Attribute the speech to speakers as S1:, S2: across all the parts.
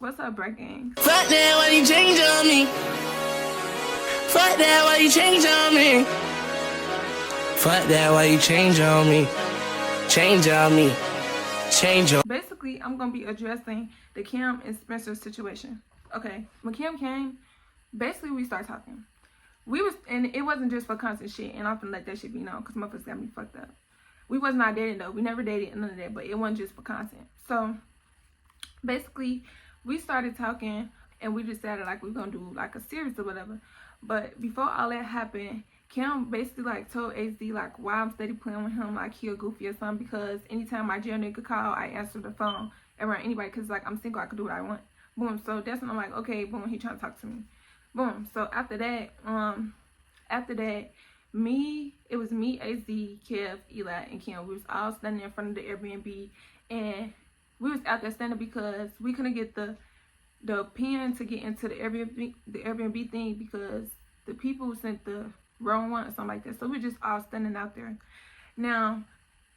S1: What's up, Breaking?
S2: Fuck that, why you change on me? Fuck that, why you change on me? Fuck that, why you change on me? Change on me. Change on.
S1: Basically, I'm gonna be addressing the Kim and Spencer situation. Okay, when Kim came, basically we started talking. And it wasn't just for constant shit, and I'm finna let that shit be known, cause motherfuckers got me fucked up. We was not dating though. We never dated, none of that, but it wasn't just for content. So basically, we started talking, and we decided like we gonna do like a series or whatever. But before all that happened, Kim basically like told HD like why I'm steady playing with him, like he a goofy or something, because anytime my jail nigga call, I answer the phone around anybody, cause like I'm single, I can do what I want. Boom. So that's when I'm like, okay, boom, he trying to talk to me. Boom. So after that, it was me, AZ, Kev, Eli, and Kim. We was all standing in front of the Airbnb, and we was out there standing because we couldn't get the pin to get into the Airbnb thing, because the people sent the wrong one or something like that. So we just all standing out there. Now,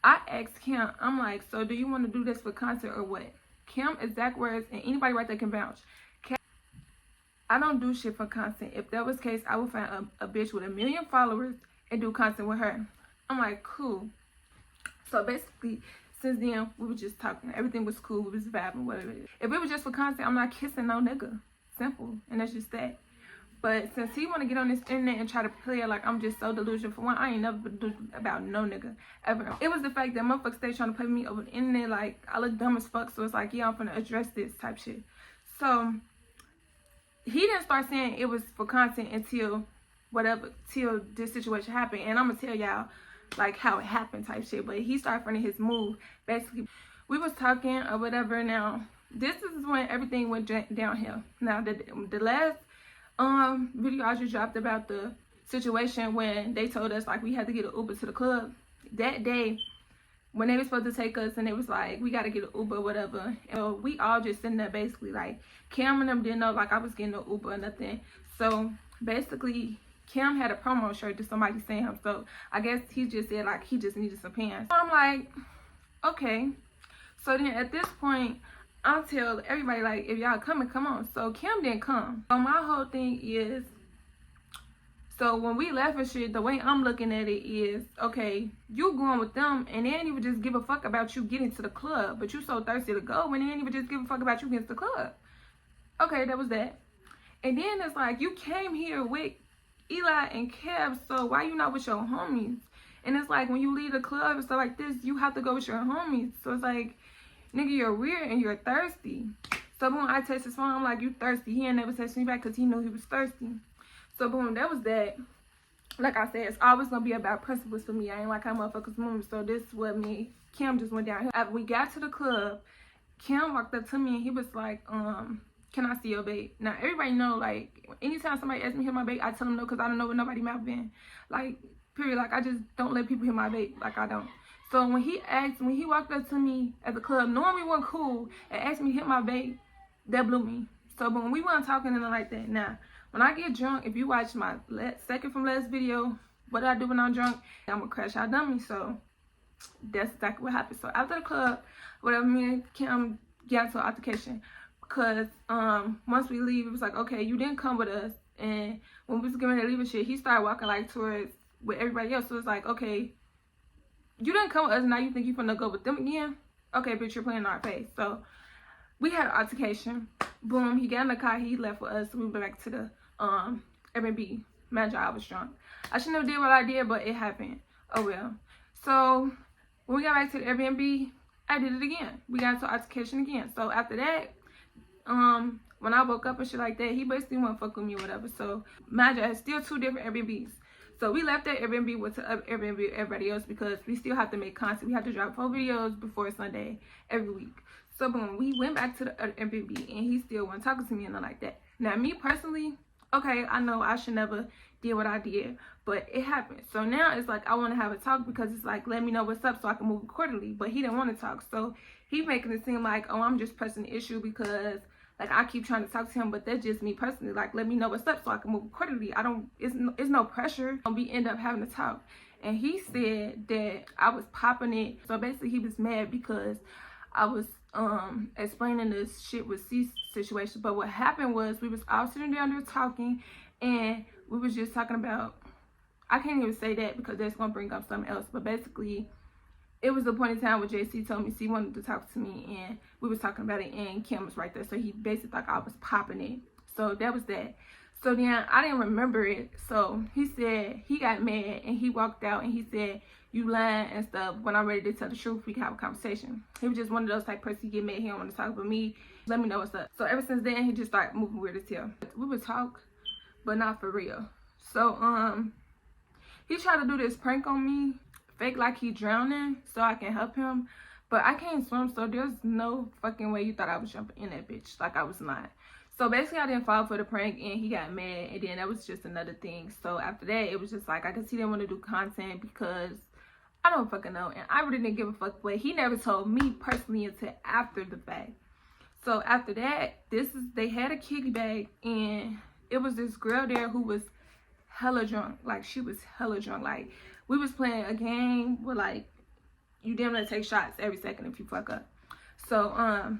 S1: I asked Kim, I'm like, so do you want to do this for content or what? Kim, exact words, and anybody right there can vouch. I don't do shit for content. If that was the case, I would find a bitch with 1 million followers and do content with her. I'm like, cool. So basically, since then, we were just talking. Everything was cool. We was vibing, whatever it is. If it was just for content, I'm not kissing no nigga. Simple. And that's just that. But since he want to get on this internet and try to play it like I'm just so delusional, for one, I ain't never been delusional about no nigga, ever. It was the fact that motherfuckers stay trying to play with me over the internet, like, I look dumb as fuck, so it's like, yeah, I'm finna address this type shit. So he didn't start saying it was for content until this situation happened. And I'm gonna tell y'all like how it happened type shit. But he started fronting his move. Basically, we was talking or whatever. Now, this is when everything went downhill. Now, the last video I just dropped about the situation when they told us like we had to get an Uber to the club. That day, when they were supposed to take us and it was like, we got to get an Uber or whatever. And we all just sitting there basically like, Kim and them didn't know like I was getting an Uber or nothing. So basically, Kim had a promo shirt that somebody sent him. So I guess he just said like he just needed some pants. So I'm like, okay. So then at this point, I'll tell everybody like, if y'all coming, come on. So Kim didn't come. So my whole thing is, so when we left and shit, the way I'm looking at it is, okay, you going with them and they ain't even just give a fuck about you getting to the club, but you so thirsty to go when they ain't even just give a fuck about you getting to the club. Okay, that was that. And then it's like, you came here with Eli and Kev, so why you not with your homies? And it's like, when you leave the club and stuff like this, you have to go with your homies. So it's like, nigga, you're weird and you're thirsty. So when I text his phone, I'm like, you thirsty. He ain't never text me back because he knew he was thirsty. So boom, that was that. Like I said, it's always gonna be about principles for me. I ain't like how motherfuckers move. So this is what me, Kim just went down here. After we got to the club, Kim walked up to me and he was like, can I see your babe? Now everybody know, like, anytime somebody asks me to hit my babe, I tell them no, because I don't know what nobody mouth been. Like, period. Like, I just don't let people hit my babe. Like, I don't. So when he walked up to me at the club, knowing we weren't cool, and asked me to hit my babe, that blew me. So but when we weren't talking and like that, now, when I get drunk, if you watch my second from last video, what I do when I'm drunk, I'm gonna crash out dummy. So that's exactly what happened. So after the club, whatever, me and Kim got into an altercation. Because once we leave, it was like, okay, you didn't come with us. And when we was getting ready to leave and shit, he started walking like towards with everybody else. So it's like, okay, you didn't come with us, now you think you finna go with them again? Okay, bitch, you're playing in our face. So we had an altercation. Boom, he got in the car, he left with us. We went back to the Airbnb. Imagine I was drunk. I shouldn't have did what I did, but it happened. Oh well. So when we got back to the Airbnb, I did it again. We got into an altercation again. So after that, when I woke up and shit like that, he basically wouldn't fuck with me or whatever. So imagine it's still 2 different Airbnbs. So we left that Airbnb, went to Airbnb with everybody else because we still have to make content. We have to drop 4 videos before Sunday every week. So when we went back to the Airbnb and he still wasn't talking to me and nothing like that. Now me personally, okay, I know I should never did what I did, but it happened. So now it's like I want to have a talk because it's like, let me know what's up so I can move accordingly. But he didn't want to talk. So he making it seem like, oh, I'm just pressing the issue because like I keep trying to talk to him, but that's just me personally. Like, let me know what's up so I can move accordingly. It's no pressure. We end up having to talk. And he said that I was popping it. So basically he was mad because I was explaining this shit with C situation. But what happened was we was all sitting down there talking, and we was just talking about, I can't even say that because that's gonna bring up something else, but basically it was the point in time where JC told me C wanted to talk to me, and we was talking about it, and Kim was right there, so he basically thought I was popping it. So that was that. So then I didn't remember it, so he said he got mad and he walked out and he said, you lying and stuff. When I'm ready to tell the truth, we can have a conversation. He was just one of those type person, he get mad, he don't want to talk, but me, let me know what's up. So ever since then, he just started moving weird as hell. We would talk, but not for real. So he tried to do this prank on me, fake like he drowning so I can help him, but I can't swim, so there's no fucking way you thought I was jumping in that bitch. Like, I was not. So basically I didn't fall for the prank, and he got mad, and then that was just another thing. So after that, it was just like, I guess he didn't want to do content because I don't fucking know, and I really didn't give a fuck. But he never told me personally until after the fact. So after that, they had a kickback, and it was this girl there who was hella drunk. Like, she was hella drunk. Like, we was playing a game where, like, you damn near take shots every second if you fuck up. So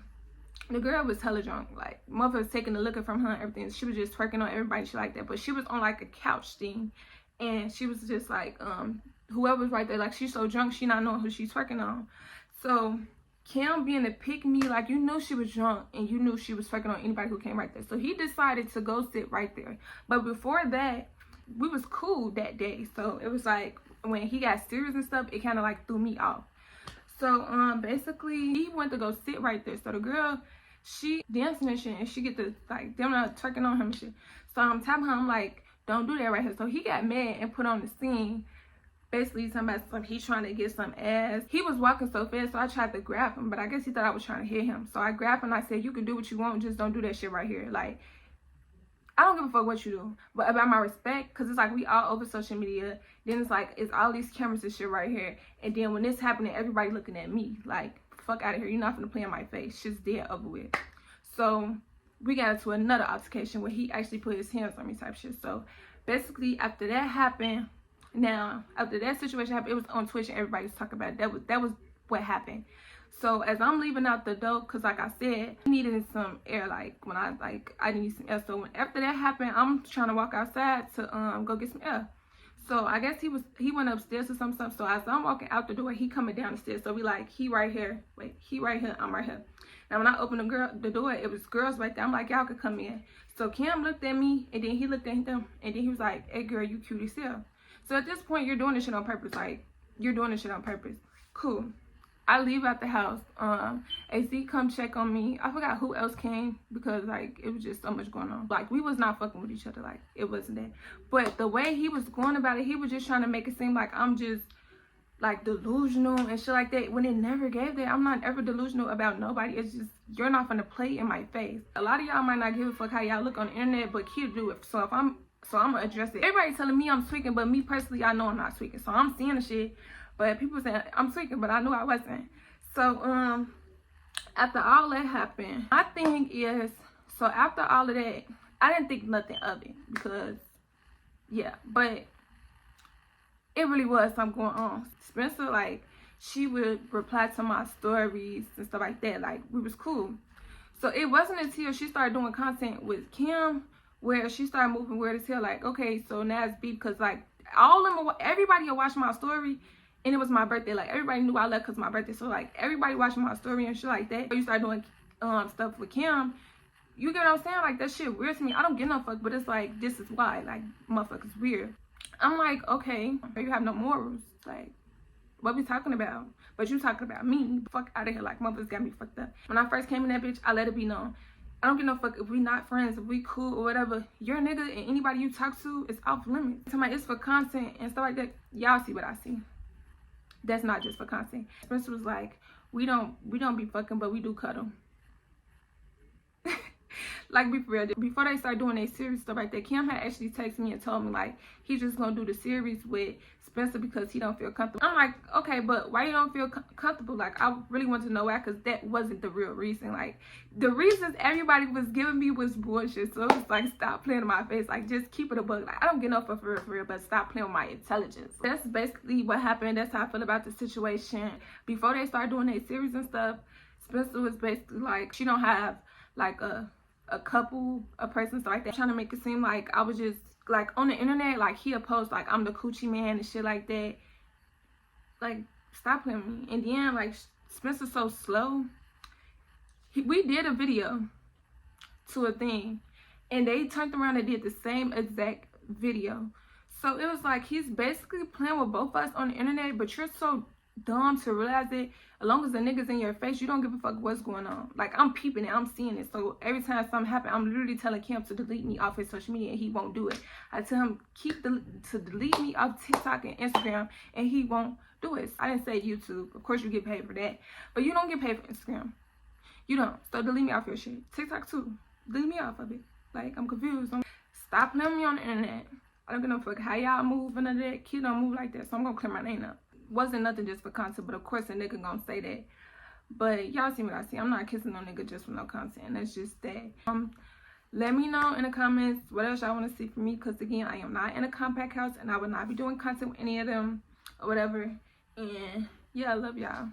S1: the girl was hella drunk. Like, mother was taking the liquor from her and everything. She was just twerking on everybody, shit like that. But she was on like a couch thing, and she was just like whoever was right there, like, she's so drunk she not knowing who she's twerking on. So Kim being a pick me, like, you knew she was drunk and you knew she was twerking on anybody who came right there. So he decided to go sit right there. But before that, we was cool that day. So it was like when he got serious and stuff, it kind of like threw me off. So basically he went to go sit right there. So the girl, she dancing and shit, and she get to like them twerking on him and shit. So I'm telling him, I'm like, don't do that right here. So he got mad and put on the scene, basically talking about some, he's trying to get some ass. He was walking so fast, so I tried to grab him, but I guess he thought I was trying to hit him. So I grabbed him and I said, you can do what you want, just don't do that shit right here. Like, I don't give a fuck what you do, but about my respect, because it's like we all over social media. Then it's like, it's all these cameras and shit right here. And then when this happening, everybody looking at me. Like, fuck out of here. You're not gonna play in my face. Shit's dead over with. So we got into another altercation where he actually put his hands on me type shit. So basically after that happened, now after that situation happened, it was on Twitch and everybody was talking about it. That was what happened. So as I'm leaving out the door, because like I said, I needed some air. Like, when I need some air. So after that happened, I'm trying to walk outside to go get some air. So I guess he went upstairs or some stuff. So as I'm walking out the door, he coming down the stairs. So we like, he right here. Wait, he right here. I'm right here. Now when I opened the door, it was girls right there. I'm like, y'all could come in. So Kim looked at me, and then he looked at them, and then he was like, hey girl, you cute as hell. So at this point, you're doing this shit on purpose. Like, you're doing this shit on purpose. Cool. I leave out the house. AZ come check on me. I forgot who else came because, like, it was just so much going on. Like, we was not fucking with each other. Like, it wasn't that. But the way he was going about it, he was just trying to make it seem like I'm just, like, delusional and shit like that. When it never gave that. I'm not ever delusional about nobody. It's just, you're not gonna play in my face. A lot of y'all might not give a fuck how y'all look on the internet, but Kid do it. So I'm gonna address it. Everybody telling me I'm tweaking, but me personally, I know I'm not tweaking. So I'm seeing the shit. But people saying I'm tweaking, but I knew I wasn't. So after all that happened, my thing is, so after all of that, I didn't think nothing of it because, yeah, but it really was something going on. Spencer, like, she would reply to my stories and stuff like that. Like, we was cool. So it wasn't until she started doing content with Kim where she started moving weird as hell. Like, okay, so now it's beef because, like, everybody will watch my story. And it was my birthday. Like, everybody knew I left because my birthday. So, like, everybody watching my story and shit like that. You start doing stuff with Kim. You get what I'm saying? Like, that shit weird to me. I don't get no fuck. But it's like, this is why. Like, motherfuckers weird. I'm like, okay, you have no morals. Like, what we talking about? But you talking about me. Fuck out of here. Like, motherfuckers got me fucked up. When I first came in that bitch, I let it be known. I don't give no fuck if we not friends, if we cool or whatever. Your nigga and anybody you talk to is off limits. Somebody, it's for content and stuff like that. Y'all see what I see. That's not just for content. Spencer was like, we don't be fucking, but we do cuddle. Like, be for real. Before they start doing their series stuff like that, Kim had actually texted me and told me, like, he's just gonna do the series with Spencer because he don't feel comfortable. I'm like, okay, but why you don't feel comfortable? Like, I really want to know why, because that wasn't the real reason. Like, the reasons everybody was giving me was bullshit. So it was like, stop playing in my face. Like, just keep it a bug. Like, I don't get no fuck for real, but stop playing with my intelligence. That's basically what happened. That's how I feel about the situation. Before they start doing their series and stuff, Spencer was basically like, she don't have like a couple, a person, stuff like that, trying to make it seem like I was just like on the internet, like he'll post like I'm the coochie man and shit like that. Like, stop him. And then like Spencer's so slow. We did a video to a thing, and they turned around and did the same exact video. So it was like he's basically playing with both of us on the internet, but you're so dumb to realize it. As long as the nigga's in your face, you don't give a fuck what's going on. Like, I'm peeping it, I'm seeing it. So every time something happens, I'm literally telling Kim to delete me off his social media, and he won't do it. I tell him to delete me off TikTok and Instagram, and he won't do it. I didn't say YouTube. Of course you get paid for that, but you don't get paid for Instagram. You don't. So delete me off your shit. TikTok too. Delete me off of it. Like, I'm confused. Stop playing me on the internet. I don't give no fuck how y'all move and that. Kid don't move like that, so I'm gonna clear my name up. Wasn't nothing just for content, but of course a nigga gonna say that. But y'all see what I see. I'm not kissing no nigga just for no content. That's just that. Let me know in the comments what else y'all want to see from me, because again, I am not in a compact house and I will not be doing content with any of them or whatever. And yeah, I love y'all.